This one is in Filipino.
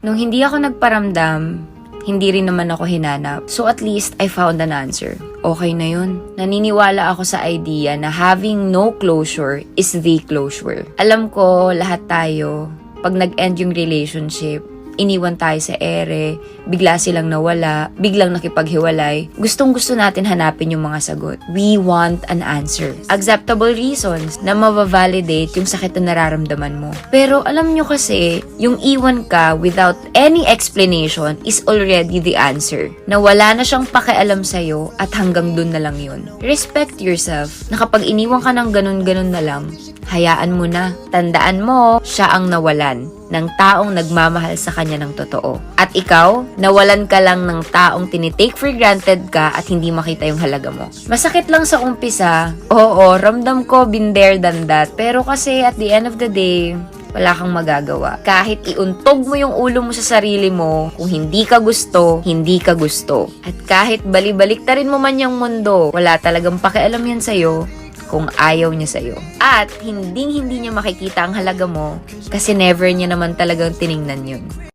Nung hindi ako nagparamdam, hindi rin naman ako hinanap. So at least I found an answer. Okay na yun. Naniniwala ako sa idea na having no closure is the closure. Alam ko, lahat tayo, pag nag-end yung relationship, iniwan tayo sa ere, bigla silang nawala, biglang nakipaghiwalay, gustong-gusto natin hanapin yung mga sagot. We want an answer. Acceptable reasons na mabavalidate yung sakit na nararamdaman mo. Pero alam nyo kasi, yung iwan ka without any explanation is already the answer. Na wala na siyang pakialam sa'yo at hanggang dun na lang yun. Respect yourself na kapag iniwan ka ng ganun-ganun na lang, hayaan mo na. Tandaan mo, siya ang nawalan ng taong nagmamahal sa kanya ng totoo. At ikaw, nawalan ka lang ng taong tinitake for granted ka at hindi makita yung halaga mo. Masakit lang sa umpisa. Oo, ramdam ko, been there than that. Pero kasi at the end of the day, wala kang magagawa. Kahit iuntog mo yung ulo mo sa sarili mo, kung hindi ka gusto, hindi ka gusto. At kahit bali-baliktarin mo man yung mundo, wala talagang pakialam yan sa'yo kung ayaw niya sa'yo. At hindi niya makikita ang halaga mo kasi never niya naman talagang tiningnan yun.